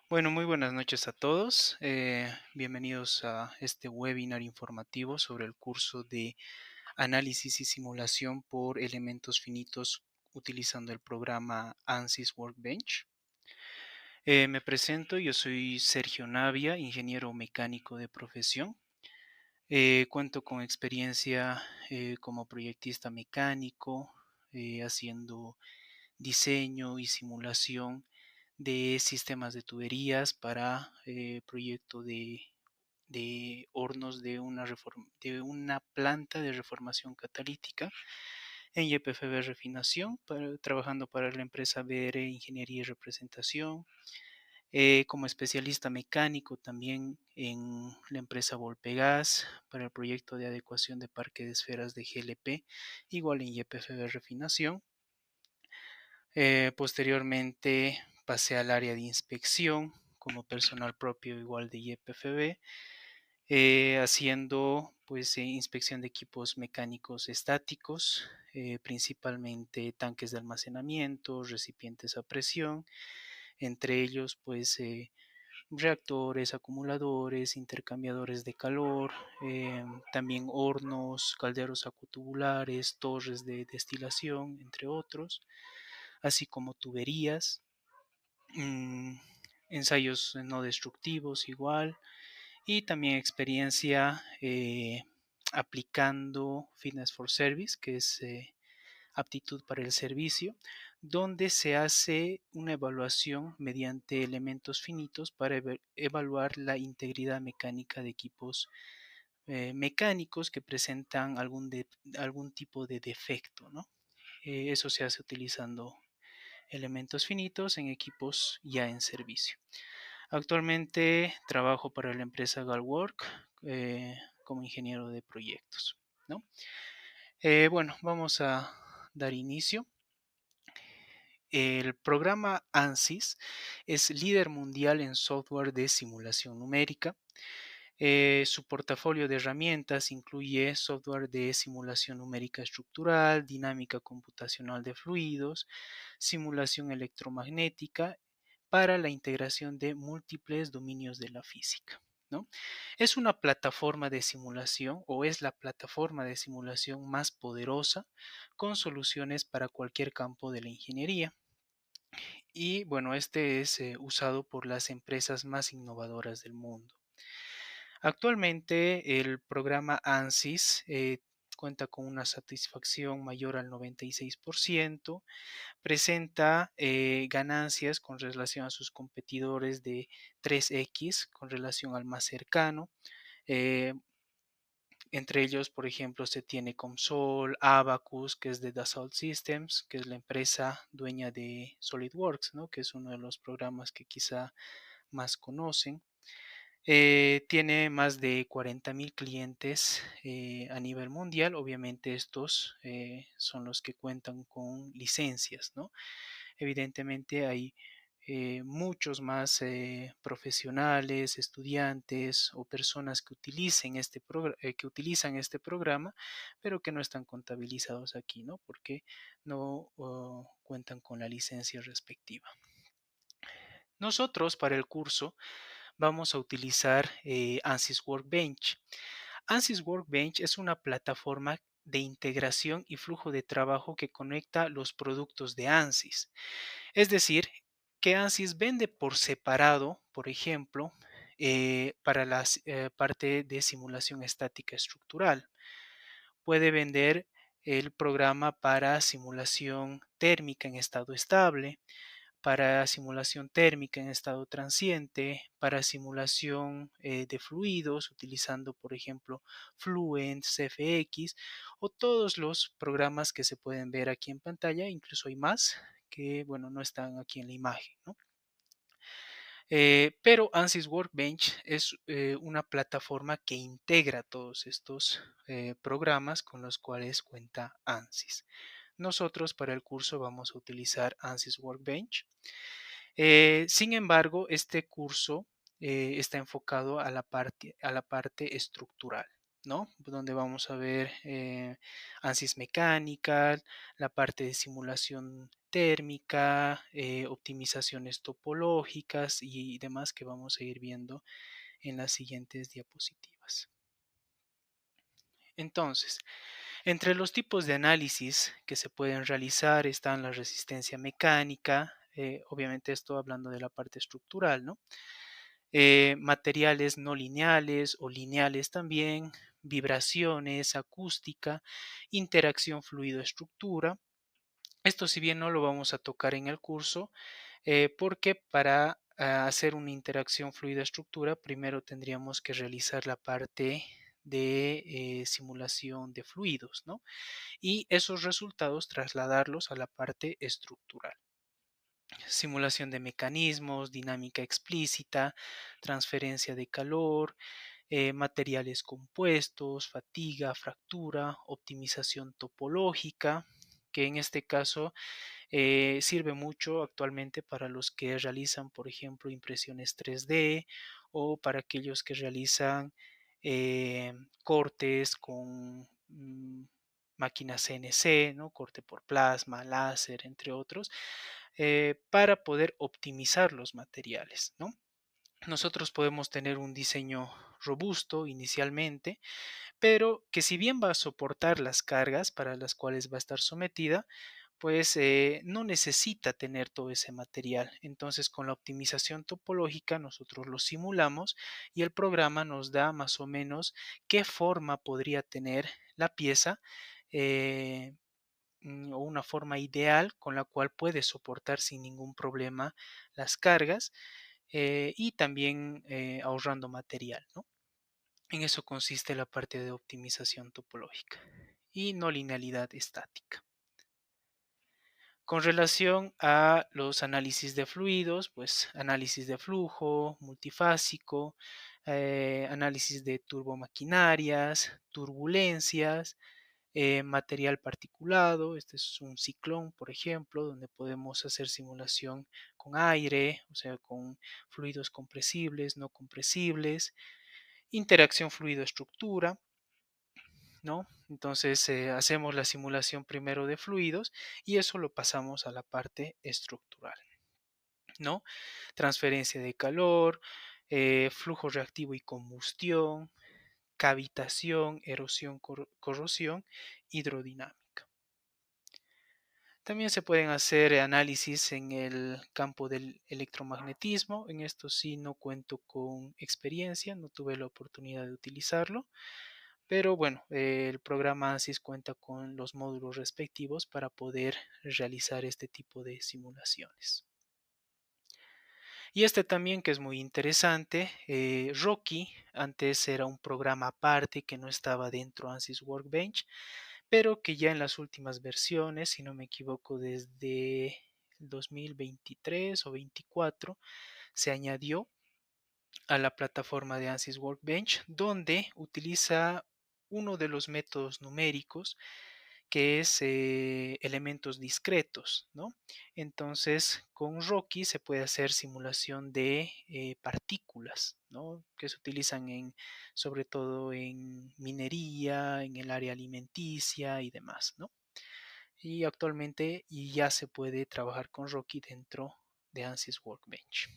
Bueno, muy buenas noches a todos. Bienvenidos a este webinar informativo sobre el curso de análisis y simulación por elementos finitos utilizando el programa ANSYS Workbench. Me presento, yo soy Sergio Navia, ingeniero mecánico de profesión. Cuento con experiencia como proyectista mecánico, haciendo diseño y simulación de sistemas de tuberías para proyecto de hornos de una planta de reformación catalítica en YPFB Refinación, trabajando para la empresa BR Ingeniería y Representación, como especialista mecánico también en la empresa Volpegas para el proyecto de adecuación de parque de esferas de GLP, igual en YPFB Refinación. Posteriormente pasé al área de inspección como personal propio igual de YPFB, haciendo pues inspección de equipos mecánicos estáticos, principalmente tanques de almacenamiento, recipientes a presión, entre ellos pues reactores, acumuladores, intercambiadores de calor, también hornos, calderos acutubulares, torres de destilación, entre otros, así como tuberías, mm, ensayos no destructivos igual, y también experiencia aplicando Fitness for Service, que es aptitud para el servicio, donde se hace una evaluación mediante elementos finitos para evaluar la integridad mecánica de equipos mecánicos que presentan algún tipo de defecto, ¿no? Eso se hace utilizando elementos finitos en equipos ya en servicio. Actualmente trabajo para la empresa Galwork como ingeniero de proyectos, ¿no? Bueno, vamos a dar inicio. El programa ANSYS es líder mundial en software de simulación numérica. Su portafolio de herramientas incluye software de simulación numérica estructural, dinámica computacional de fluidos, simulación electromagnética para la integración de múltiples dominios de la física, ¿no? Es una plataforma de simulación o es la plataforma de simulación más poderosa con soluciones para cualquier campo de la ingeniería. Y bueno, este es usado por las empresas más innovadoras del mundo. Actualmente el programa ANSYS cuenta con una satisfacción mayor al 96%, presenta ganancias con relación a sus competidores de 3x con relación al más cercano. eh, Entre ellos, por ejemplo, se tiene Comsol, Abacus, que es de Dassault Systems, que es la empresa dueña de SolidWorks, ¿no? Que es uno de los programas que quizá más conocen. Tiene más de 40.000 clientes a nivel mundial. Obviamente estos son los que cuentan con licencias, ¿no? Evidentemente hay muchos más profesionales, estudiantes o personas que que utilizan este programa, pero que no están contabilizados aquí, ¿no? Porque no cuentan con la licencia respectiva. Nosotros para el curso vamos a utilizar ANSYS Workbench. ANSYS Workbench es una plataforma de integración y flujo de trabajo que conecta los productos de ANSYS. Es decir, que ANSYS vende por separado, por ejemplo, para la parte de simulación estática estructural. Puede vender el programa para simulación térmica en estado estable, para simulación térmica en estado transiente, para simulación de fluidos, utilizando, por ejemplo, Fluent, CFX o todos los programas que se pueden ver aquí en pantalla. Incluso hay más que, bueno, no están aquí en la imagen, ¿no? Pero ANSYS Workbench es una plataforma que integra todos estos programas con los cuales cuenta ANSYS. Nosotros para el curso vamos a utilizar ANSYS Workbench. Sin embargo, este curso está enfocado a la parte estructural, ¿no? Donde vamos a ver ANSYS Mechanical, la parte de simulación térmica, optimizaciones topológicas y demás que vamos a ir viendo en las siguientes diapositivas. Entonces, entre los tipos de análisis que se pueden realizar están la resistencia mecánica, obviamente esto hablando de la parte estructural, ¿no? Materiales no lineales o lineales también, vibraciones, acústica, interacción fluido-estructura. Esto si bien no lo vamos a tocar en el curso, porque para hacer una interacción fluido-estructura, primero tendríamos que realizar la parte de simulación de fluidos, ¿no? Y esos resultados trasladarlos a la parte estructural. Simulación de mecanismos, dinámica explícita, transferencia de calor, materiales compuestos, fatiga, fractura, optimización topológica, que en este caso sirve mucho actualmente para los que realizan, por ejemplo, impresiones 3D o para aquellos que realizan eh, cortes con máquinas CNC, ¿no? Corte por plasma, láser, entre otros, para poder optimizar los materiales, ¿no? Nosotros podemos tener un diseño robusto inicialmente, pero que si bien va a soportar las cargas para las cuales va a estar sometida, pues no necesita tener todo ese material. Entonces, con la optimización topológica, nosotros lo simulamos y el programa nos da más o menos qué forma podría tener la pieza eh, o una forma ideal con la cual puede soportar sin ningún problema las cargas y también ahorrando material, ¿no? En eso consiste la parte de optimización topológica y no linealidad estática. Con relación a los análisis de fluidos, pues análisis de flujo, multifásico, análisis de turbomaquinarias, turbulencias, material particulado, este es un ciclón, por ejemplo, donde podemos hacer simulación con aire, o sea, con fluidos compresibles, no compresibles, interacción fluido-estructura, ¿no? Entonces hacemos la simulación primero de fluidos y eso lo pasamos a la parte estructural, ¿no? Transferencia de calor, flujo reactivo y combustión, cavitación, erosión, corrosión, hidrodinámica. También se pueden hacer análisis en el campo del electromagnetismo. En esto sí no cuento con experiencia, no tuve la oportunidad de utilizarlo. Pero bueno, el programa ANSYS cuenta con los módulos respectivos para poder realizar este tipo de simulaciones. Y este también que es muy interesante, Rocky, antes era un programa aparte que no estaba dentro de ANSYS Workbench, pero que ya en las últimas versiones, si no me equivoco, desde el 2023 o 24, se añadió a la plataforma de ANSYS Workbench, donde utiliza uno de los métodos numéricos que es elementos discretos, ¿no? Entonces, con Rocky se puede hacer simulación de partículas, ¿no? Que se utilizan sobre todo en minería, en el área alimenticia y demás, ¿no? Y actualmente ya se puede trabajar con Rocky dentro de ANSYS Workbench.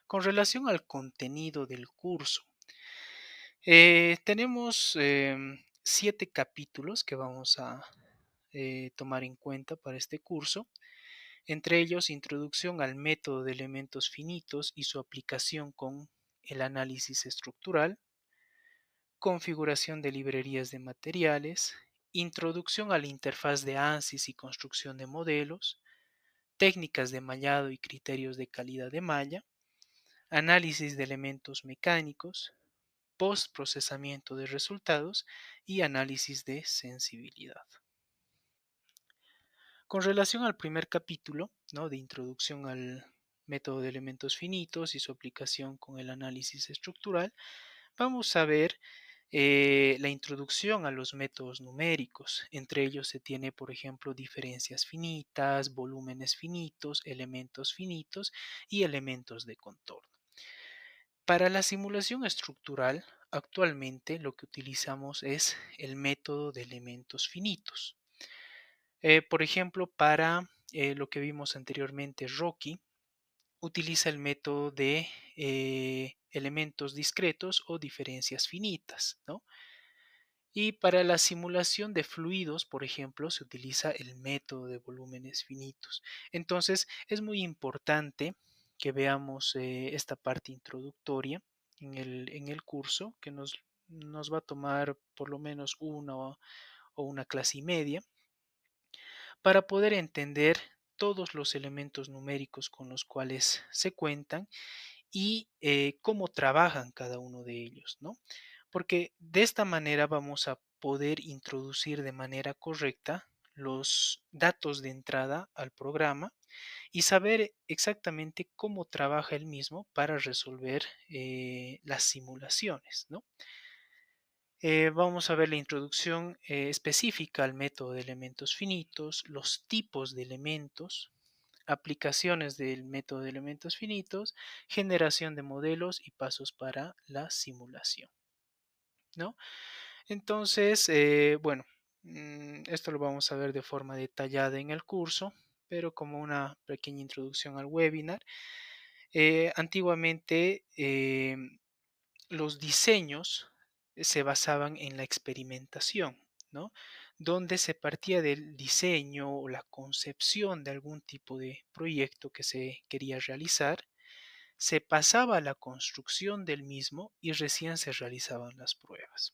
Con relación al contenido del curso, tenemos 7 capítulos que vamos a tomar en cuenta para este curso, entre ellos introducción al método de elementos finitos y su aplicación con el análisis estructural, configuración de librerías de materiales, introducción a la interfaz de ANSYS y construcción de modelos, técnicas de mallado y criterios de calidad de malla, análisis de elementos mecánicos, postprocesamiento de resultados y análisis de sensibilidad. Con relación al primer capítulo, ¿no? De introducción al método de elementos finitos y su aplicación con el análisis estructural, vamos a ver la introducción a los métodos numéricos. Entre ellos se tiene, por ejemplo, diferencias finitas, volúmenes finitos, elementos finitos y elementos de contorno. Para la simulación estructural, actualmente lo que utilizamos es el método de elementos finitos. Por ejemplo, para lo que vimos anteriormente, Rocky utiliza el método de elementos discretos o diferencias finitas, ¿no? Y para la simulación de fluidos, por ejemplo, se utiliza el método de volúmenes finitos. Entonces, es muy importante que veamos esta parte introductoria en el curso, que nos va a tomar por lo menos una o una clase y media, para poder entender todos los elementos numéricos con los cuales se cuentan y cómo trabajan cada uno de ellos, ¿no? Porque de esta manera vamos a poder introducir de manera correcta los datos de entrada al programa y saber exactamente cómo trabaja el mismo para resolver las simulaciones, ¿no? Vamos a ver la introducción específica al método de elementos finitos, los tipos de elementos, aplicaciones del método de elementos finitos, generación de modelos y pasos para la simulación, ¿no? Entonces, bueno, esto lo vamos a ver de forma detallada en el curso, pero como una pequeña introducción al webinar. Antiguamente, los diseños se basaban en la experimentación, ¿no? Donde se partía del diseño o la concepción de algún tipo de proyecto que se quería realizar, se pasaba a la construcción del mismo y recién se realizaban las pruebas.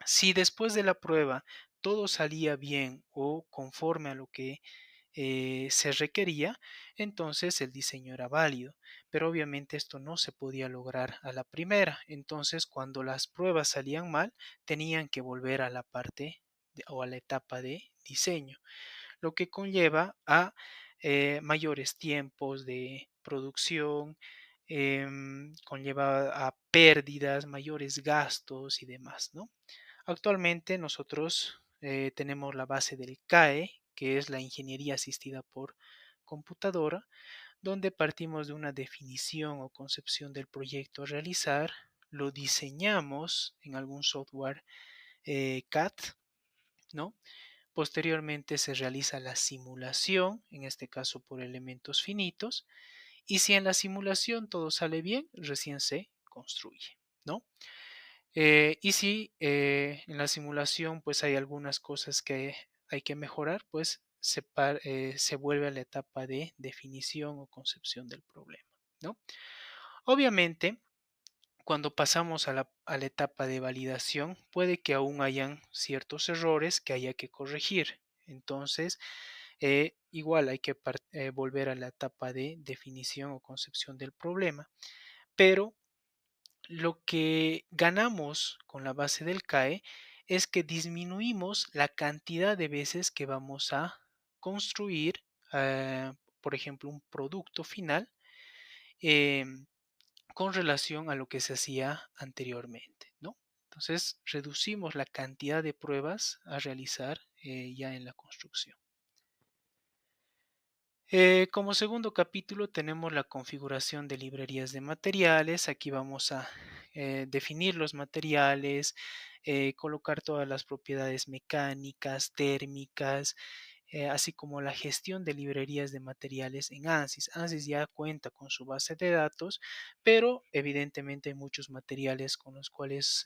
Si después de la prueba todo salía bien o conforme a lo que se requería, entonces el diseño era válido. Pero obviamente esto no se podía lograr a la primera. Entonces, cuando las pruebas salían mal, tenían que volver a la parte o a la etapa de diseño, lo que conlleva a mayores tiempos de producción, conlleva a pérdidas, mayores gastos y demás, ¿no? Actualmente nosotros tenemos la base del CAE, que es la ingeniería asistida por computadora, donde partimos de una definición o concepción del proyecto a realizar, lo diseñamos en algún software CAD, ¿no? Posteriormente se realiza la simulación, en este caso por elementos finitos, y si en la simulación todo sale bien, recién se construye, ¿no? Y si en la simulación pues hay algunas cosas que hay que mejorar, pues se vuelve a la etapa de definición o concepción del problema, ¿no? Obviamente, cuando pasamos a la etapa de validación, puede que aún hayan ciertos errores que haya que corregir. Entonces, igual hay que volver a la etapa de definición o concepción del problema, pero lo que ganamos con la base del CAE es que disminuimos la cantidad de veces que vamos a construir, por ejemplo, un producto final em, con relación a lo que se hacía anteriormente, ¿no? Entonces, reducimos la cantidad de pruebas a realizar ya en la construcción. Como segundo capítulo tenemos la configuración de librerías de materiales. Aquí vamos a definir los materiales, colocar todas las propiedades mecánicas, térmicas, así como la gestión de librerías de materiales en ANSYS. ANSYS ya cuenta con su base de datos, pero evidentemente hay muchos materiales con los cuales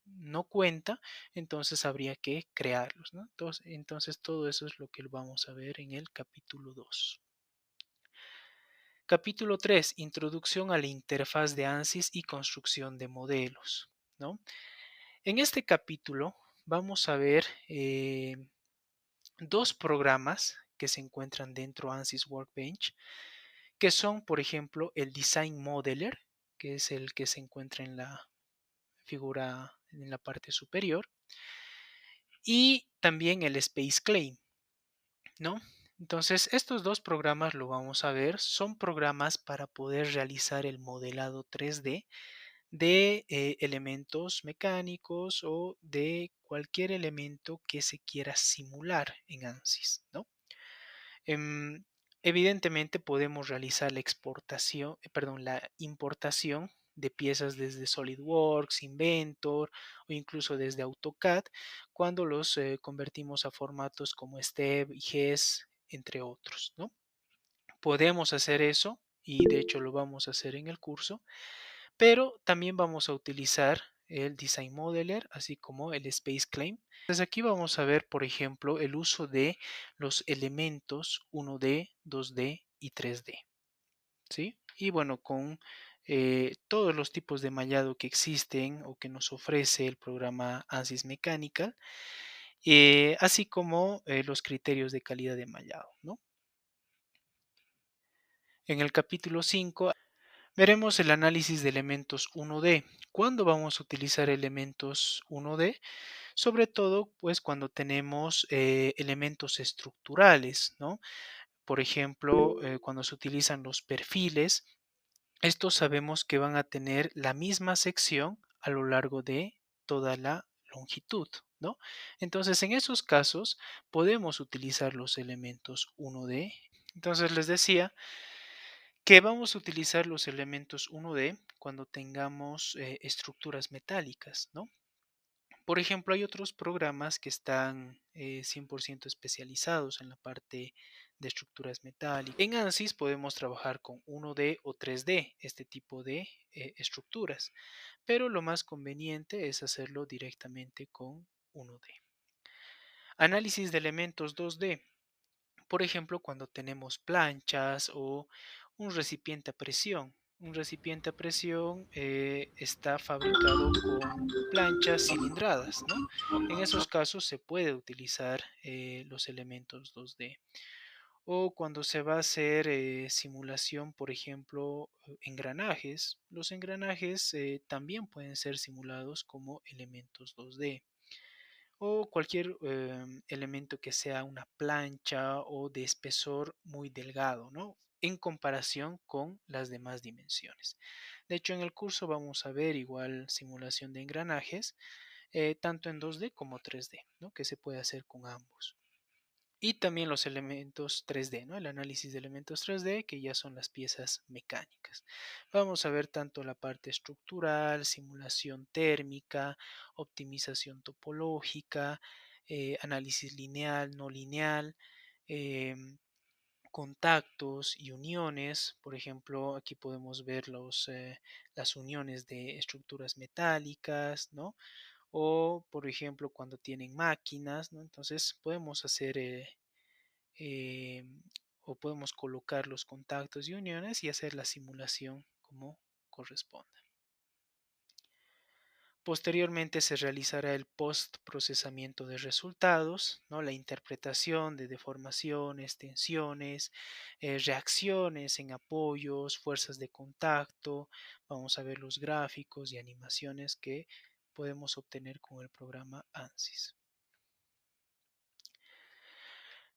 no cuenta, entonces habría que crearlos, ¿no? Entonces todo eso es lo que vamos a ver en el capítulo 2. Capítulo 3. Introducción a la interfaz de ANSYS y construcción de modelos, ¿no? En este capítulo vamos a ver dos programas que se encuentran dentro de ANSYS Workbench, que son, por ejemplo, el Design Modeler, que es el que se encuentra en la figura en la parte superior, y también el Space Claim, ¿no? Entonces, estos dos programas lo vamos a ver, son programas para poder realizar el modelado 3D de elementos mecánicos o de cualquier elemento que se quiera simular en ANSYS, ¿no? Evidentemente podemos realizar la exportación, perdón, la importación de piezas desde SolidWorks, Inventor o incluso desde AutoCAD cuando los convertimos a formatos como STEP y GES, entre otros, ¿no? Podemos hacer eso y de hecho lo vamos a hacer en el curso, pero también vamos a utilizar el Design Modeler, así como el Space Claim. Entonces aquí vamos a ver, por ejemplo, el uso de los elementos 1D, 2D y 3D, ¿sí? Y bueno, con todos los tipos de mallado que existen o que nos ofrece el programa ANSYS Mechanical, así como los criterios de calidad de mallado, ¿no? En el capítulo 5 veremos el análisis de elementos 1D. ¿Cuándo vamos a utilizar elementos 1D? Sobre todo, pues cuando tenemos elementos estructurales, ¿no? Por ejemplo, cuando se utilizan los perfiles, estos sabemos que van a tener la misma sección a lo largo de toda la longitud, ¿no? Entonces, en esos casos, podemos utilizar los elementos 1D. Entonces, les decía que vamos a utilizar los elementos 1D cuando tengamos estructuras metálicas, ¿no? Por ejemplo, hay otros programas que están 100% especializados en la parte de estructuras metálicas. En ANSYS podemos trabajar con 1D o 3D, este tipo de estructuras, pero lo más conveniente es hacerlo directamente con 1D. Análisis de elementos 2D. Por ejemplo, cuando tenemos planchas o un recipiente a presión. Un recipiente a presión está fabricado con planchas cilindradas, ¿no? En esos casos se puede utilizar los elementos 2D. O cuando se va a hacer simulación, por ejemplo, engranajes, los engranajes también pueden ser simulados como elementos 2D o cualquier elemento que sea una plancha o de espesor muy delgado, ¿no? En comparación con las demás dimensiones. De hecho, en el curso vamos a ver igual simulación de engranajes, tanto en 2D como 3D, ¿no? Que se puede hacer con ambos. Y también los elementos 3D, ¿no? El análisis de elementos 3D, que ya son las piezas mecánicas. Vamos a ver tanto la parte estructural, simulación térmica, optimización topológica, análisis lineal, no lineal, contactos y uniones. Por ejemplo, aquí podemos ver las uniones de estructuras metálicas, ¿no? O, por ejemplo, cuando tienen máquinas, ¿no? Entonces podemos hacer eh, o podemos colocar los contactos y uniones y hacer la simulación como corresponda. Posteriormente se realizará el post-procesamiento de resultados, ¿no? La interpretación de deformaciones, tensiones, reacciones en apoyos, fuerzas de contacto. Vamos a ver los gráficos y animaciones que podemos obtener con el programa ANSYS.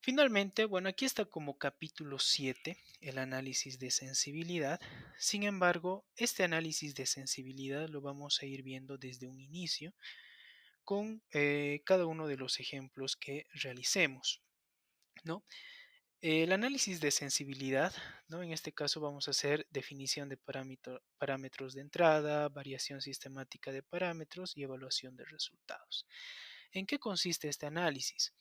Finalmente, bueno, aquí está como capítulo 7 el análisis de sensibilidad. Sin embargo, este análisis de sensibilidad lo vamos a ir viendo desde un inicio con cada uno de los ejemplos que realicemos, ¿no? El análisis de sensibilidad, ¿no? En este caso vamos a hacer definición de parámetros de entrada, variación sistemática de parámetros y evaluación de resultados. ¿En qué consiste este análisis?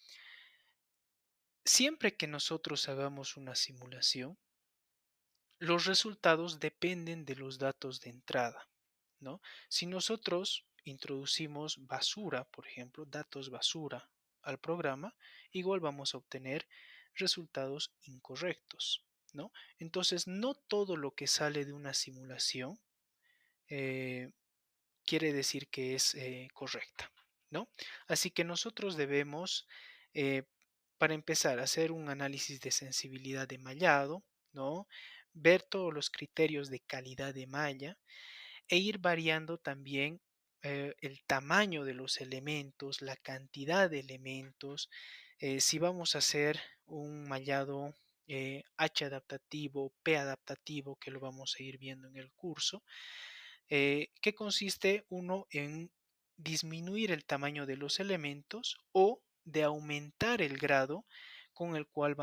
Siempre que nosotros hagamos una simulación, los resultados dependen de los datos de entrada, ¿no? Si nosotros introducimos basura, por ejemplo, datos basura al programa, igual vamos a obtener resultados incorrectos, ¿no? Entonces, no todo lo que sale de una simulación eh, quiere decir que es correcta, ¿no? Así que nosotros debemos, eh, para empezar, hacer un análisis de sensibilidad de mallado, ¿no? Ver todos los criterios de calidad de malla e ir variando también el tamaño de los elementos, la cantidad de elementos, si vamos a hacer un mallado H adaptativo, P adaptativo, que lo vamos a ir viendo en el curso, que consiste uno en disminuir el tamaño de los elementos o de aumentar el grado con el cual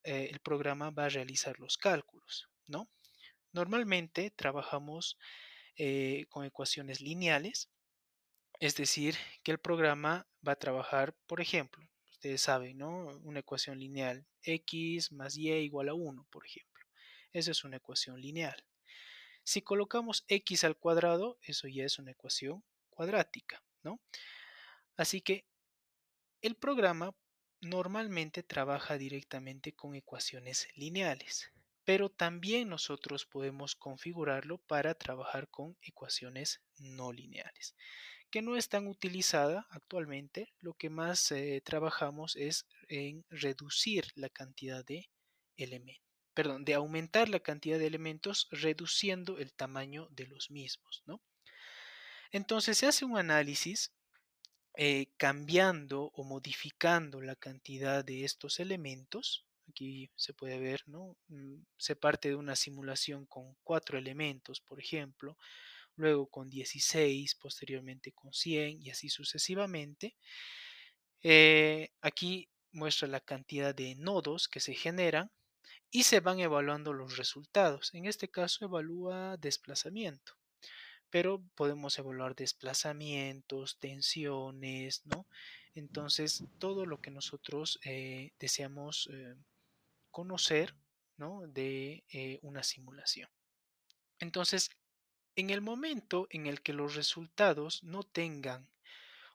el programa va a realizar los cálculos, ¿no? Normalmente trabajamos con ecuaciones lineales, es decir, que el programa va a trabajar, por ejemplo, ustedes saben, ¿no? Una ecuación lineal, x más y igual a 1, por ejemplo. Esa es una ecuación lineal. Si colocamos x al cuadrado, eso ya es una ecuación cuadrática, ¿no? Así que el programa normalmente trabaja directamente con ecuaciones lineales, pero también nosotros podemos configurarlo para trabajar con ecuaciones no lineales, que no es tan utilizada actualmente. Lo que más trabajamos es en reducir la cantidad de elementos, perdón, de aumentar la cantidad de elementos reduciendo el tamaño de los mismos, ¿no? Entonces se hace un análisis cambiando o modificando la cantidad de estos elementos. Aquí se puede ver, ¿no? Se parte de una simulación con 4 elementos, por ejemplo, luego con 16, posteriormente con 100 y así sucesivamente. Aquí muestra la cantidad de nodos que se generan y se van evaluando los resultados. En este caso evalúa desplazamiento, pero podemos evaluar desplazamientos, tensiones, ¿no? Entonces, todo lo que nosotros deseamos conocer, ¿no? De una simulación. Entonces, en el momento en el que los resultados no tengan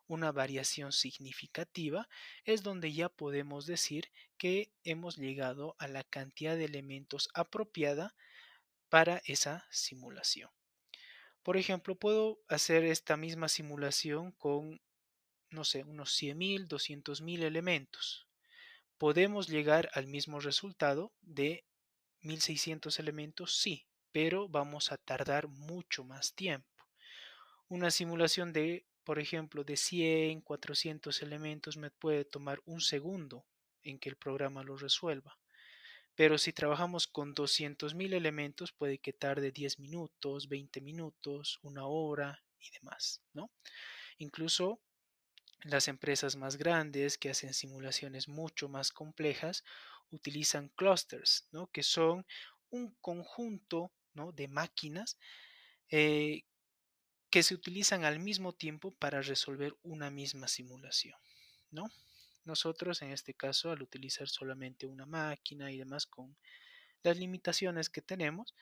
una variación significativa, es donde ya podemos decir que hemos llegado a la cantidad de elementos apropiada para esa simulación. Por ejemplo, puedo hacer esta misma simulación con, no sé, unos 100.000, 200.000 elementos. ¿Podemos llegar al mismo resultado de 1.600 elementos? Sí, pero vamos a tardar mucho más tiempo. Una simulación de, por ejemplo, de 100, 400 elementos me puede tomar un segundo en que el programa lo resuelva. Pero si trabajamos con 200.000 elementos, puede que tarde 10 minutos, 20 minutos, una hora y demás, ¿no? Incluso las empresas más grandes que hacen simulaciones mucho más complejas utilizan clusters, ¿no? Que son un conjunto, ¿no? de máquinas eh, que se utilizan al mismo tiempo para resolver una misma simulación, ¿no? Nosotros en este caso, al utilizar solamente una máquina y demás con las limitaciones que tenemos,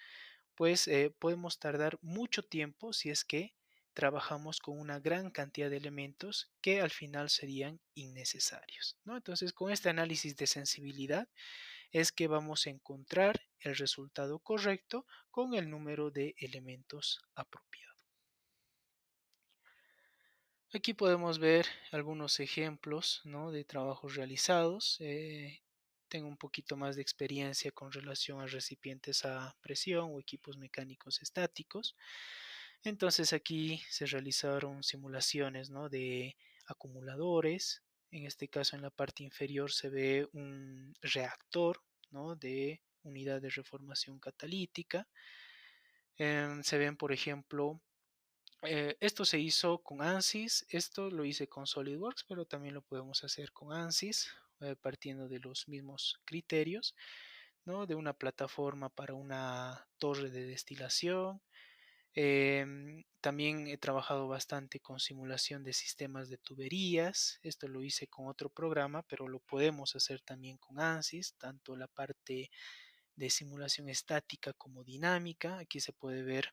pues podemos tardar mucho tiempo si es que trabajamos con una gran cantidad de elementos que al final serían innecesarios, ¿no? Entonces, con este análisis de sensibilidad es que vamos a encontrar el resultado correcto con el número de elementos apropiado. Aquí podemos ver algunos ejemplos, ¿no? de trabajos realizados. Tengo un poquito más de experiencia con relación a recipientes a presión o equipos mecánicos estáticos. Entonces aquí se realizaron simulaciones, ¿no? de acumuladores. En este caso en la parte inferior se ve un reactor, ¿no? de unidad de reformación catalítica. Se ven, por ejemplo, esto se hizo con ANSYS, esto lo hice con SolidWorks, pero también lo podemos hacer con ANSYS, partiendo de los mismos criterios, ¿no? De una plataforma para una torre de destilación. También he trabajado bastante con simulación de sistemas de tuberías. Esto lo hice con otro programa, pero lo podemos hacer también con ANSYS, tanto la parte de simulación estática como dinámica. Aquí se puede ver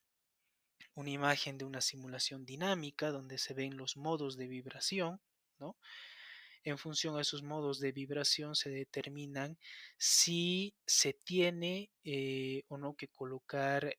una imagen de una simulación dinámica donde se ven los modos de vibración, ¿no? En función a esos modos de vibración se determinan si se tiene o no que colocar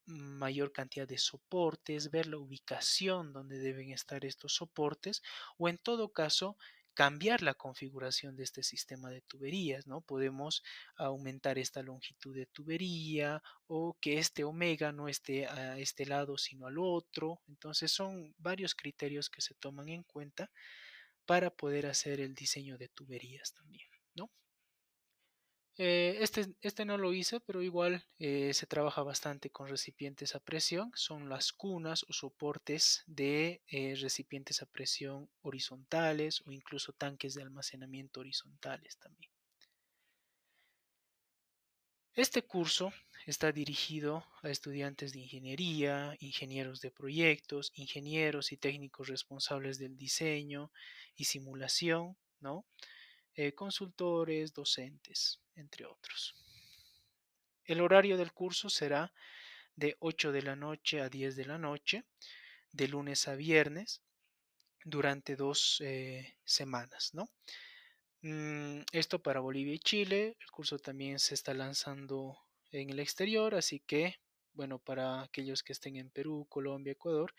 mayor cantidad de soportes, ver la ubicación donde deben estar estos soportes o en todo caso cambiar la configuración de este sistema de tuberías, ¿no? Podemos aumentar esta longitud de tubería o que este omega no esté a este lado sino al otro. Entonces son varios criterios que se toman en cuenta para poder hacer el diseño de tuberías también, ¿no? Este no lo hice, pero igual se trabaja bastante con recipientes a presión. Son las cunas o soportes de recipientes a presión horizontales o incluso tanques de almacenamiento horizontales también. Este curso está dirigido a estudiantes de ingeniería, ingenieros de proyectos, ingenieros y técnicos responsables del diseño y simulación, ¿no? Consultores, docentes, entre otros. El horario del curso será de 8 de la noche a 10 de la noche, de lunes a viernes, durante 2 semanas, ¿no? Esto para Bolivia y Chile. El curso también se está lanzando en el exterior, así que, bueno, para aquellos que estén en Perú, Colombia, Ecuador,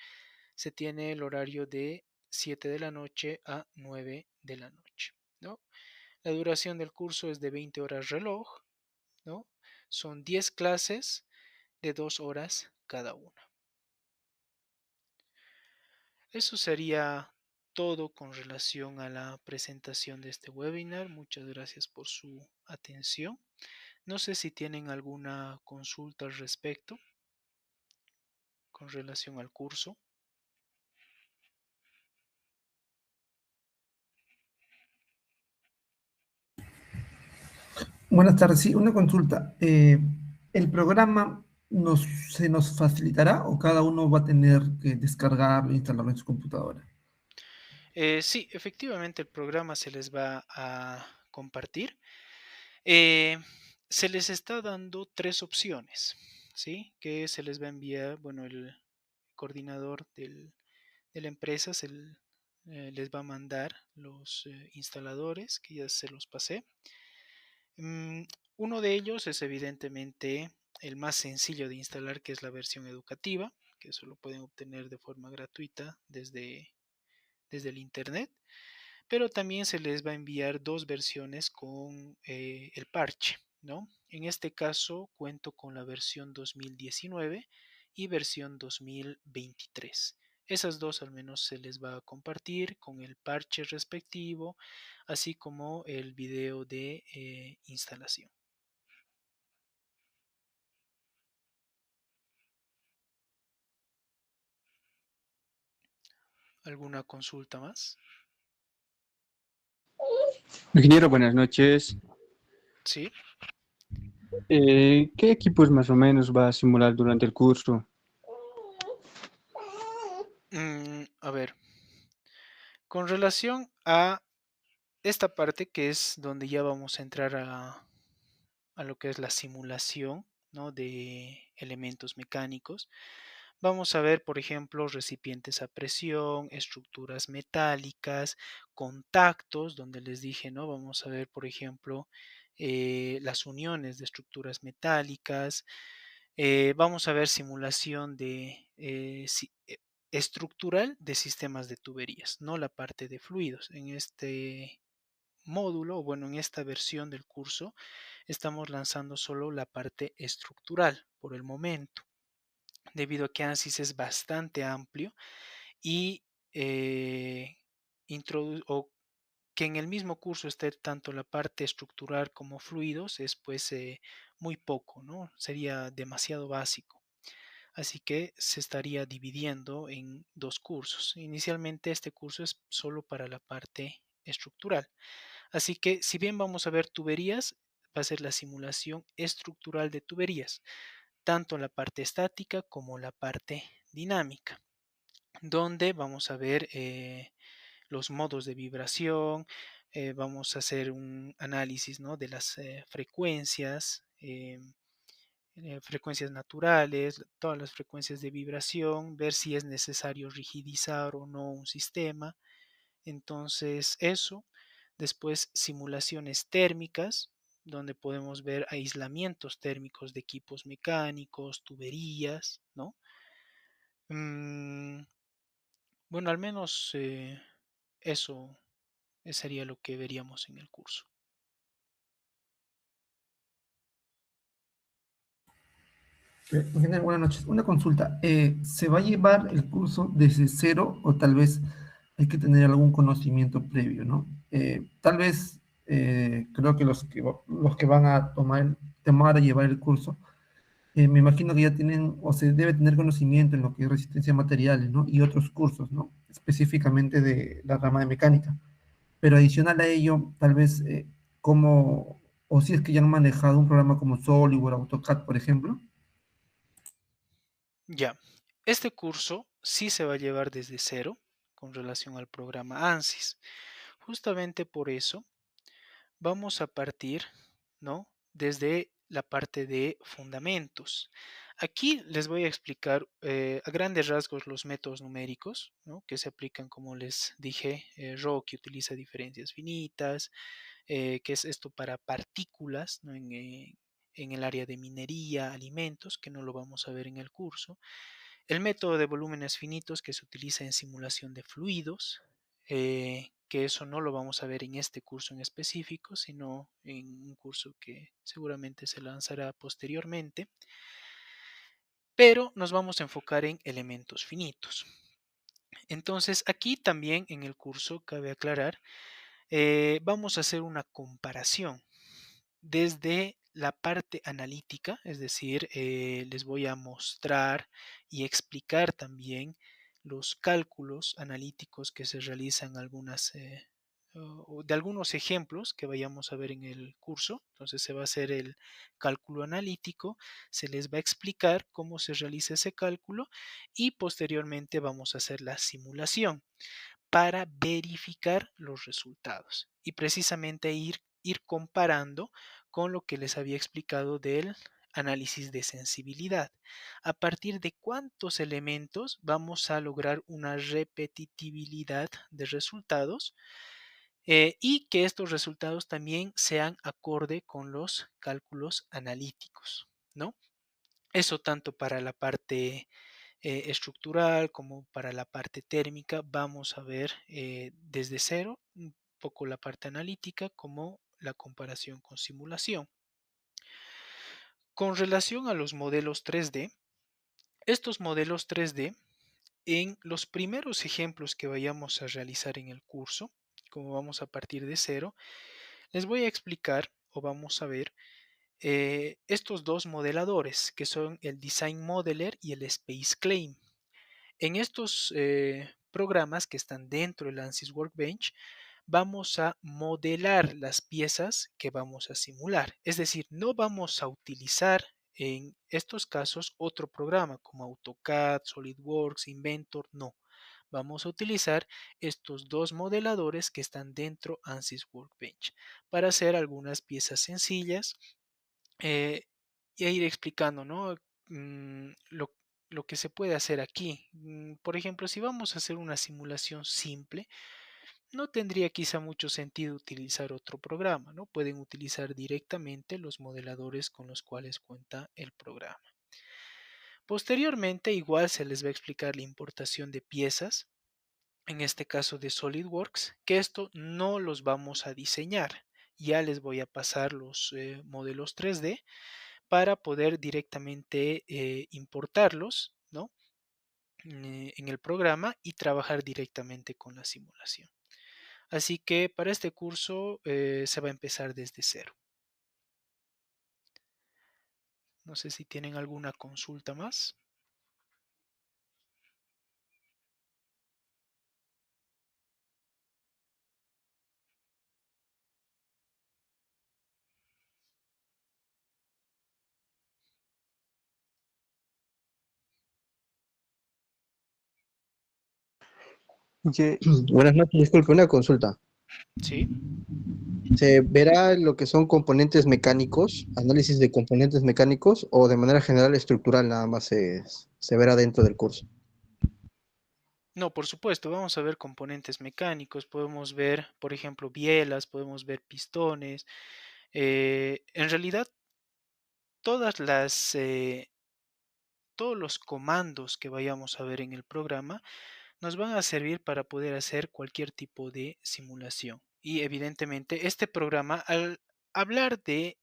se tiene el horario de 7 de la noche a 9 de la noche, ¿no? La duración del curso es de 20 horas reloj, ¿no? Son 10 clases de 2 horas cada una. Eso sería todo con relación a la presentación de este webinar. Muchas gracias por su atención. No sé si tienen alguna consulta al respecto con relación al curso. Buenas tardes, sí, una consulta. ¿El programa se nos facilitará o cada uno va a tener que descargarlo e instalarlo en su computadora? Sí, efectivamente el programa se les va a compartir. Eh, Se les está dando 3 opciones, ¿sí? Que se les va a enviar, bueno, el coordinador de la empresa les va a mandar los instaladores, que ya se los pasé. Mm, Uno de ellos es evidentemente el más sencillo de instalar, que es la versión educativa, que eso lo pueden obtener de forma gratuita desde el Internet, pero también se les va a enviar 2 versiones con el parche, ¿no? En este caso cuento con la versión 2019 y versión 2023. Esas dos al menos se les va a compartir con el parche respectivo, así como el video de instalación. ¿Alguna consulta más? Ingeniero, buenas noches. Sí. ¿Qué equipos más o menos va a simular durante el curso? A ver, con relación a esta parte que es donde ya vamos a entrar a lo que es la simulación, ¿no? De elementos mecánicos. Vamos a ver, por ejemplo, recipientes a presión, estructuras metálicas, contactos, donde les dije, ¿no? Vamos a ver, por ejemplo, las uniones de estructuras metálicas. Vamos a ver simulación de estructural de sistemas de tuberías, no la parte de fluidos. En este módulo, o bueno, en esta versión del curso, estamos lanzando solo la parte estructural por el momento, debido a que ANSYS es bastante amplio y o que en el mismo curso esté tanto la parte estructural como fluidos es pues muy poco, ¿no? Sería demasiado básico. Así que se estaría dividiendo en 2 cursos. Inicialmente este curso es solo para la parte estructural. Así que si bien vamos a ver tuberías, va a ser la simulación estructural de tuberías, tanto la parte estática como la parte dinámica, donde vamos a ver los modos de vibración, vamos a hacer un análisis, ¿no? De las frecuencias, frecuencias naturales, todas las frecuencias de vibración, ver si es necesario rigidizar o no un sistema. Entonces, eso. Después, simulaciones térmicas, donde podemos ver aislamientos térmicos de equipos mecánicos, tuberías, ¿no? Mm, bueno, al menos eso sería lo que veríamos en el curso. Ingeniero, buenas noches. Una consulta. ¿Se va a llevar el curso desde cero o tal vez hay que tener algún conocimiento previo, ¿no? Tal vez creo que los que van a tomar a llevar el curso, me imagino que ya tienen o se debe tener conocimiento en lo que es resistencia a materiales, ¿no? Y otros cursos, ¿no? Específicamente de la rama de mecánica. Pero adicional a ello, tal vez cómo o si es que ya han manejado un programa como SolidWorks, AutoCAD, por ejemplo. Ya, este curso sí se va a llevar desde cero con relación al programa ANSYS. Justamente por eso vamos a partir, ¿no? Desde la parte de fundamentos. Aquí les voy a explicar a grandes rasgos los métodos numéricos, ¿no? Que se aplican, como les dije, RAW que utiliza diferencias finitas, que es esto para partículas, ¿no? En el área de minería, alimentos, que no lo vamos a ver en el curso. El método de volúmenes finitos que se utiliza en simulación de fluidos, que eso no lo vamos a ver en este curso en específico, sino en un curso que seguramente se lanzará posteriormente, pero nos vamos a enfocar en elementos finitos. Entonces, aquí también en el curso, cabe aclarar, vamos a hacer una comparación desde la parte analítica, es decir, les voy a mostrar y explicar también los cálculos analíticos que se realizan de algunos ejemplos que vayamos a ver en el curso. Entonces se va a hacer el cálculo analítico, se les va a explicar cómo se realiza ese cálculo y posteriormente vamos a hacer la simulación para verificar los resultados y precisamente ir comparando con lo que les había explicado del análisis de sensibilidad. A partir de cuántos elementos vamos a lograr una repetitividad de resultados y que estos resultados también sean acorde con los cálculos analíticos, ¿no? Eso tanto para la parte estructural como para la parte térmica. Vamos a ver desde cero un poco la parte analítica como la comparación con simulación. Con relación a los modelos 3D, estos modelos 3D, en los primeros ejemplos que vayamos a realizar en el curso, como vamos a partir de cero, les voy a explicar o vamos a ver estos dos modeladores que son el Design Modeler y el Space Claim. En estos programas que están dentro del ANSYS Workbench, vamos a modelar las piezas que vamos a simular. Es decir, no vamos a utilizar en estos casos otro programa como AutoCAD, SolidWorks, Inventor, no. Vamos a utilizar estos dos modeladores que están dentro ANSYS Workbench para hacer algunas piezas sencillas eh, y a ir explicando, ¿no? Mm, lo que se puede hacer aquí. Por ejemplo, si vamos a hacer una simulación simple, no tendría quizá mucho sentido utilizar otro programa, ¿no? Pueden utilizar directamente los modeladores con los cuales cuenta el programa. Posteriormente, igual se les va a explicar la importación de piezas, en este caso de SolidWorks, que esto no los vamos a diseñar. Ya les voy a pasar los modelos 3D para poder directamente importarlos, ¿no? En el programa y trabajar directamente con la simulación. Así que para este curso se va a empezar desde cero. No sé si tienen alguna consulta más. Oye, Buenas noches, disculpe, una consulta. Sí. ¿Se verá lo que son componentes mecánicos, análisis de componentes mecánicos o de manera general estructural nada más se verá dentro del curso? No, por supuesto, vamos a ver componentes mecánicos, podemos ver, por ejemplo, bielas, podemos ver pistones. En realidad, todas todos los comandos que vayamos a ver en el programa nos van a servir para poder hacer cualquier tipo de simulación. Y evidentemente, este programa, al hablar de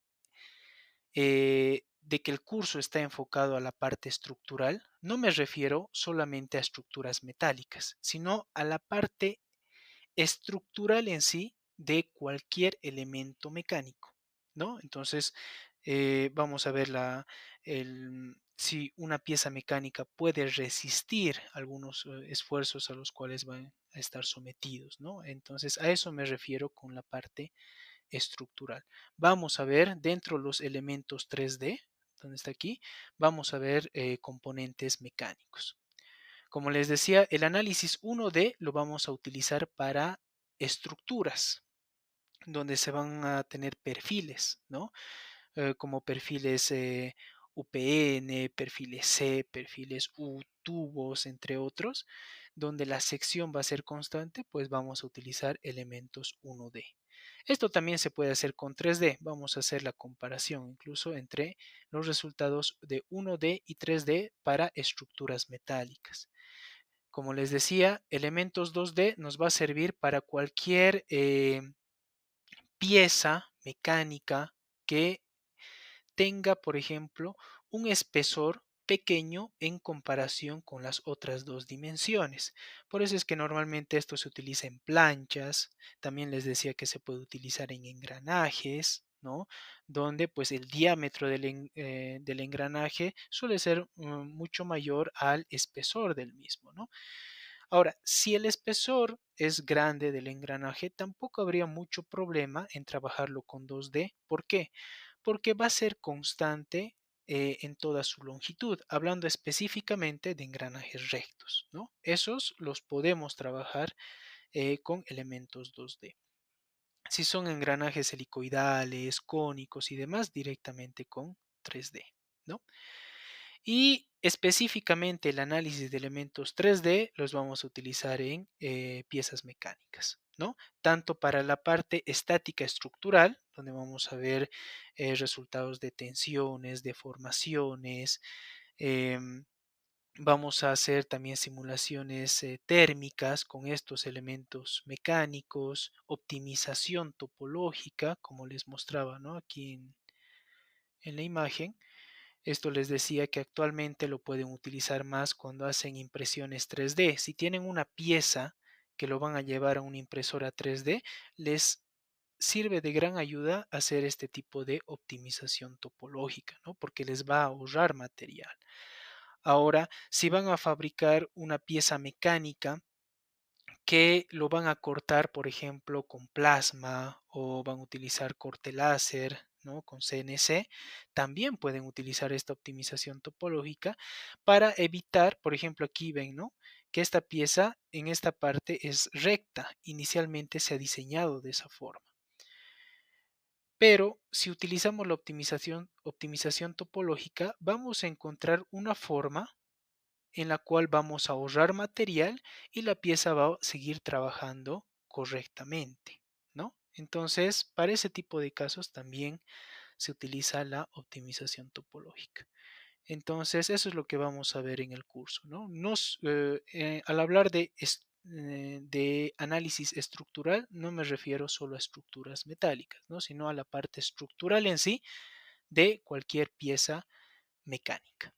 que el curso está enfocado a la parte estructural, no me refiero solamente a estructuras metálicas, sino a la parte estructural en sí de cualquier elemento mecánico, ¿no? Entonces, vamos a ver si una pieza mecánica puede resistir algunos esfuerzos a los cuales van a estar sometidos, ¿no? Entonces, a eso me refiero con la parte estructural. Vamos a ver dentro de los elementos 3D, donde está aquí, vamos a ver componentes mecánicos. Como les decía, el análisis 1D lo vamos a utilizar para estructuras, donde se van a tener perfiles, ¿no? Como perfiles UPN, perfiles C, perfiles U, tubos, entre otros, donde la sección va a ser constante, pues vamos a utilizar elementos 1D. Esto también se puede hacer con 3D. Vamos a hacer la comparación incluso entre los resultados de 1D y 3D para estructuras metálicas. Como les decía, elementos 2D nos va a servir para cualquier pieza mecánica que tenga, por ejemplo, un espesor pequeño en comparación con las otras dos dimensiones. Por eso es que normalmente esto se utiliza en planchas, también les decía que se puede utilizar en engranajes, ¿no? Donde pues el diámetro del engranaje suele ser mucho mayor al espesor del mismo, ¿no? Ahora, si el espesor es grande del engranaje, tampoco habría mucho problema en trabajarlo con 2D. ¿Por qué? Porque va a ser constante en toda su longitud, hablando específicamente de engranajes rectos, ¿no? Esos los podemos trabajar con elementos 2D. Si son engranajes helicoidales, cónicos y demás, directamente con 3D, ¿no? Y específicamente el análisis de elementos 3D los vamos a utilizar en piezas mecánicas, ¿no? Tanto para la parte estática estructural, donde vamos a ver resultados de tensiones, deformaciones, em, vamos a hacer también simulaciones térmicas con estos elementos mecánicos, optimización topológica, como les mostraba, ¿no? Aquí en la imagen. Esto les decía que actualmente lo pueden utilizar más cuando hacen impresiones 3D. Si tienen una pieza que lo van a llevar a una impresora 3D, les sirve de gran ayuda hacer este tipo de optimización topológica, ¿no? Porque les va a ahorrar material. Ahora, si van a fabricar una pieza mecánica, que lo van a cortar, por ejemplo, con plasma o van a utilizar corte láser, ¿no? Con CNC, también pueden utilizar esta optimización topológica para evitar, por ejemplo, aquí ven, ¿no? Que esta pieza en esta parte es recta. Inicialmente se ha diseñado de esa forma. Pero si utilizamos la optimización topológica, vamos a encontrar una forma en la cual vamos a ahorrar material y la pieza va a seguir trabajando correctamente, ¿no? Entonces, para ese tipo de casos también se utiliza la optimización topológica. Entonces, eso es lo que vamos a ver en el curso, ¿no? Al hablar de análisis estructural, no me refiero solo a estructuras metálicas, ¿no? Sino a la parte estructural en sí de cualquier pieza mecánica.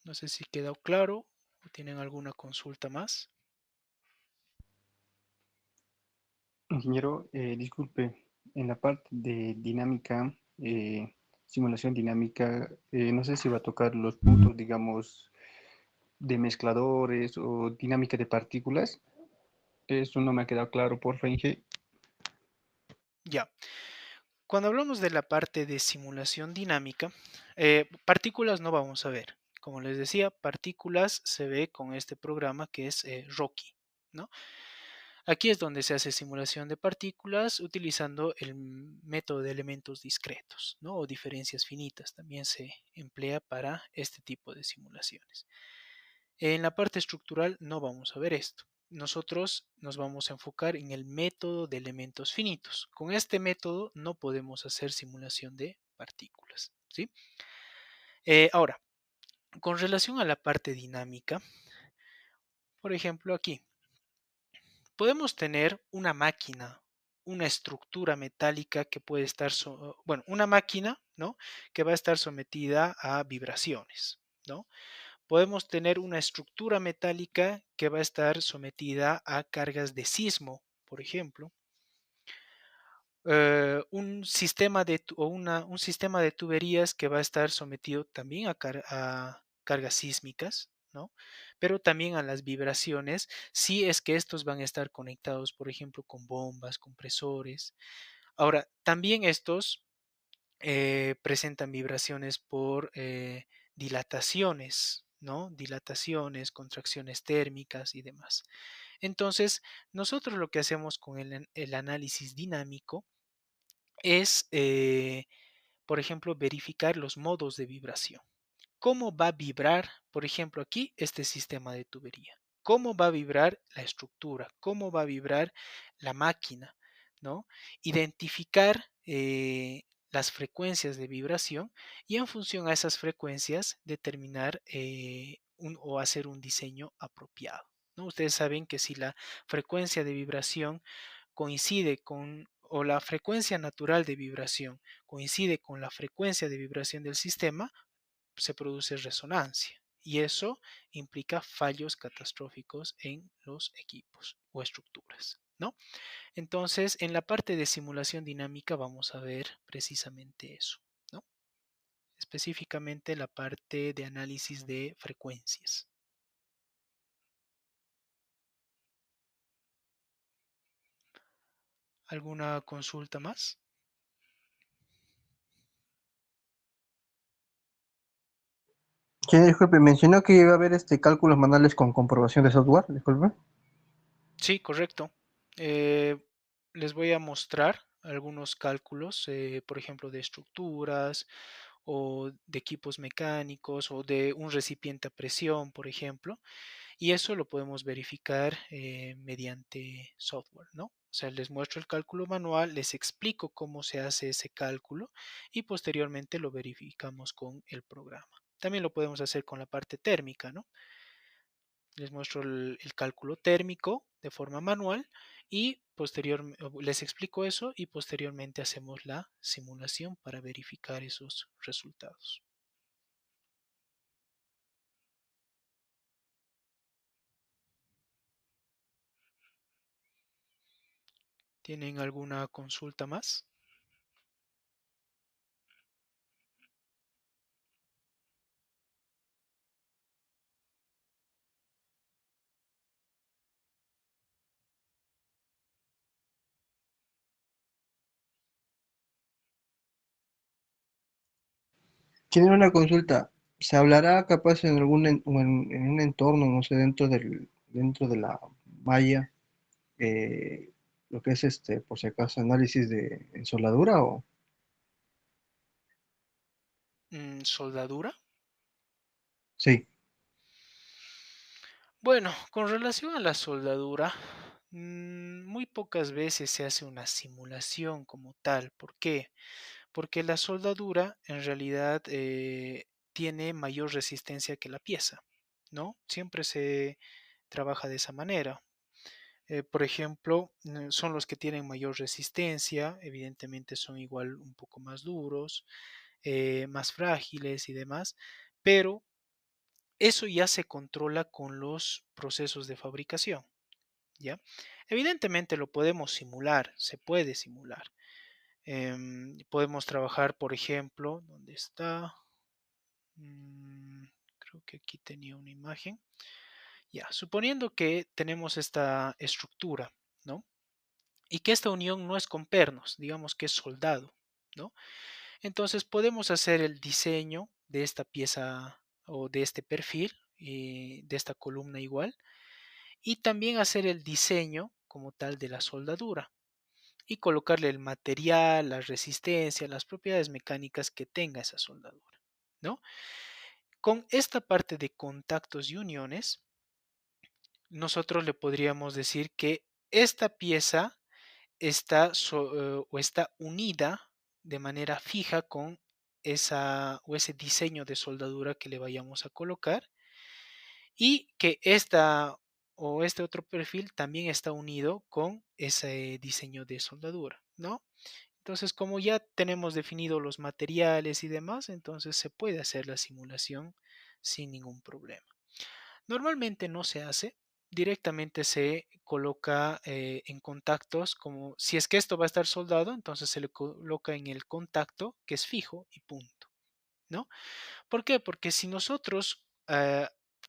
No sé si quedó claro o tienen alguna consulta más. Ingeniero, disculpe, en la parte de dinámica, simulación dinámica, no sé si va a tocar los puntos, digamos, de mezcladores o dinámica de partículas. Eso no me ha quedado claro, porfa, Inge. Ya. Cuando hablamos de la parte de simulación dinámica, partículas no vamos a ver. Como les decía, partículas se ve con este programa que es Rocky, ¿no? Aquí es donde se hace simulación de partículas utilizando el método de elementos discretos, ¿no? O diferencias finitas. También se emplea para este tipo de simulaciones. En la parte estructural no vamos a ver esto. Nosotros nos vamos a enfocar en el método de elementos finitos. Con este método no podemos hacer simulación de partículas, ¿sí? Ahora, con relación a la parte dinámica, por ejemplo, aquí podemos tener una máquina, una estructura metálica que puede estar, bueno, una máquina, ¿no? Que va a estar sometida a vibraciones, ¿no? Podemos tener una estructura metálica que va a estar sometida a cargas de sismo, por ejemplo. Un sistema de tuberías que va a estar sometido también a cargas sísmicas, ¿no? Pero también a las vibraciones, si es que estos van a estar conectados, por ejemplo, con bombas, compresores. Ahora, también estos presentan vibraciones por dilataciones, ¿no? Dilataciones, contracciones térmicas y demás. Entonces, nosotros lo que hacemos con el análisis dinámico es, por ejemplo, verificar los modos de vibración. ¿Cómo va a vibrar, por ejemplo, aquí este sistema de tubería? ¿Cómo va a vibrar la estructura? ¿Cómo va a vibrar la máquina? ¿No? Identificar las frecuencias de vibración y en función a esas frecuencias determinar o hacer un diseño apropiado. ¿No? Ustedes saben que si la frecuencia de vibración coincide con, o la frecuencia natural de vibración coincide con la frecuencia de vibración del sistema, se produce resonancia y eso implica fallos catastróficos en los equipos o estructuras, ¿no? Entonces, en la parte de simulación dinámica vamos a ver precisamente eso, ¿no? Específicamente la parte de análisis de frecuencias. ¿Alguna consulta más? Sí, disculpe, mencionó que iba a haber cálculos manuales con comprobación de software, disculpe. Sí, correcto. Eh, Les voy a mostrar algunos cálculos, por ejemplo, de estructuras o de equipos mecánicos o de un recipiente a presión, por ejemplo, y eso lo podemos verificar mediante software, ¿no? O sea, les muestro el cálculo manual, les explico cómo se hace ese cálculo y posteriormente lo verificamos con el programa. También lo podemos hacer con la parte térmica, ¿no? Les muestro el cálculo térmico de forma manual y les explico eso y posteriormente hacemos la simulación para verificar esos resultados. ¿Tienen alguna consulta más? Tiene una consulta. ¿Se hablará capaz en en un entorno, no sé, dentro de la malla, eh, lo que es por si acaso, análisis de en soldadura o ¿Soldadura? sí? Bueno, con relación a la soldadura, muy pocas veces se hace una simulación como tal. ¿Por qué? Porque la soldadura en realidad tiene mayor resistencia que la pieza, ¿no? Siempre se trabaja de esa manera. Por ejemplo, son los que tienen mayor resistencia, evidentemente son igual un poco más duros, más frágiles y demás, pero eso ya se controla con los procesos de fabricación, ¿ya? Evidentemente lo podemos simular, se puede simular. Podemos trabajar, por ejemplo, ¿dónde está? Creo que aquí tenía una imagen. Ya, suponiendo que tenemos esta estructura, ¿no? Y que esta unión no es con pernos, digamos que es soldado, ¿no? Entonces podemos hacer el diseño de esta pieza o de este perfil, de esta columna igual, y también hacer el diseño como tal de la soldadura y colocarle el material, la resistencia, las propiedades mecánicas que tenga esa soldadura, ¿no? Con esta parte de contactos y uniones, nosotros le podríamos decir que esta pieza o está unida de manera fija con esa o ese diseño de soldadura que le vayamos a colocar y que esta o este otro perfil también está unido con ese diseño de soldadura, ¿no? Entonces, como ya tenemos definido los materiales y demás, entonces se puede hacer la simulación sin ningún problema. Normalmente no se hace, directamente se coloca en contactos, como si es que esto va a estar soldado, entonces se le coloca en el contacto que es fijo y punto, ¿no? ¿Por qué? Porque si nosotros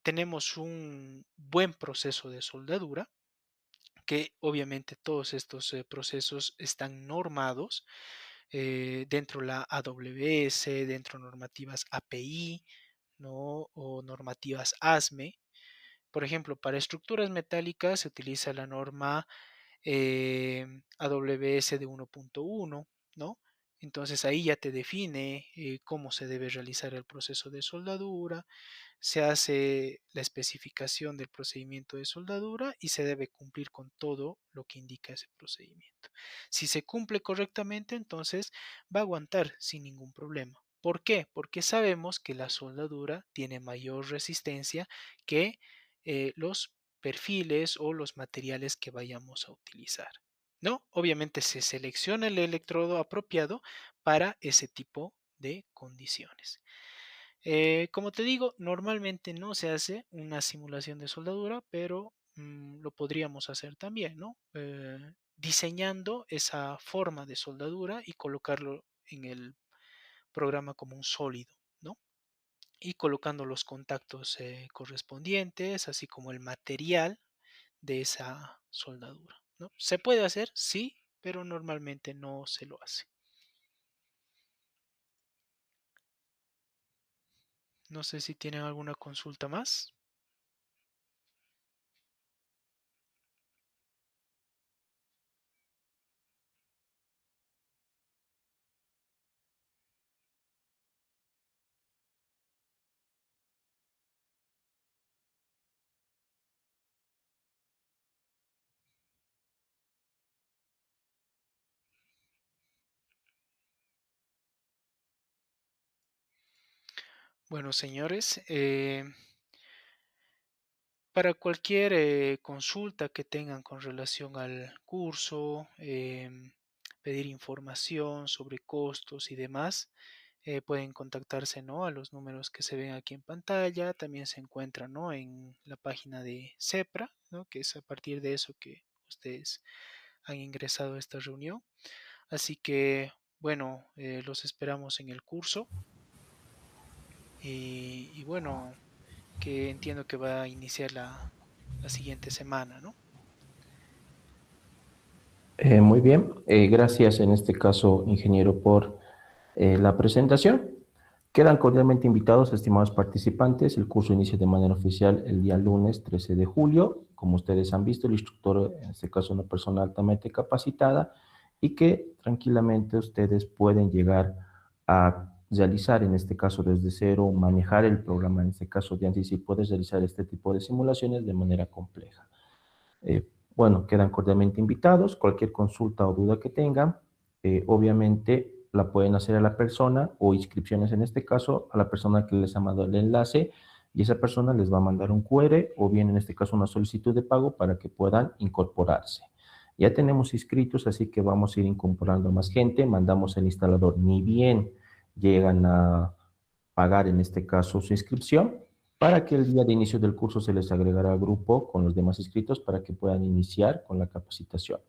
tenemos un buen proceso de soldadura, que obviamente todos estos procesos están normados dentro de la AWS, dentro de normativas API, ¿no? O normativas ASME. Por ejemplo, para estructuras metálicas se utiliza la norma AWS de 1.1, ¿no? Entonces ahí ya te define cómo se debe realizar el proceso de soldadura, se hace la especificación del procedimiento de soldadura y se debe cumplir con todo lo que indica ese procedimiento. Si se cumple correctamente, entonces va a aguantar sin ningún problema. ¿Por qué? Porque sabemos que la soldadura tiene mayor resistencia que los perfiles o los materiales que vayamos a utilizar. ¿No? Obviamente se selecciona el electrodo apropiado para ese tipo de condiciones. Como te digo, normalmente no se hace una simulación de soldadura, pero lo podríamos hacer también, ¿no? Diseñando esa forma de soldadura y colocarlo en el programa como un sólido, ¿no? Y colocando los contactos correspondientes, así como el material de esa soldadura, ¿no? ¿Se puede hacer? Sí, pero normalmente no se lo hace. No sé si tienen alguna consulta más. Bueno, señores, para cualquier consulta que tengan con relación al curso, pedir información sobre costos y demás, pueden contactarse, ¿no? A los números que se ven aquí en pantalla. También se encuentran, ¿no? En la página de CEPRA, ¿no? Que es a partir de eso que ustedes han ingresado a esta reunión. Así que, bueno, los esperamos en el curso. Y bueno, que entiendo que va a iniciar la siguiente semana, ¿no? Muy bien, gracias en este caso, ingeniero, por la presentación. Quedan cordialmente invitados, estimados participantes. El curso inicia de manera oficial el día lunes 13 de julio. Como ustedes han visto, el instructor, en este caso una persona altamente capacitada y que tranquilamente ustedes pueden llegar a realizar, en este caso desde cero, manejar el programa, en este caso de ANSYS, y puedes realizar este tipo de simulaciones de manera compleja. Bueno, quedan cordialmente invitados. Cualquier consulta o duda que tengan, obviamente la pueden hacer a la persona, o inscripciones en este caso, a la persona que les ha mandado el enlace, y esa persona les va a mandar un QR o bien en este caso una solicitud de pago para que puedan incorporarse. Ya tenemos inscritos, así que vamos a ir incorporando más gente. Mandamos el instalador, ni bien llegan a pagar en este caso su inscripción, para que el día de inicio del curso se les agregará al grupo con los demás inscritos para que puedan iniciar con la capacitación.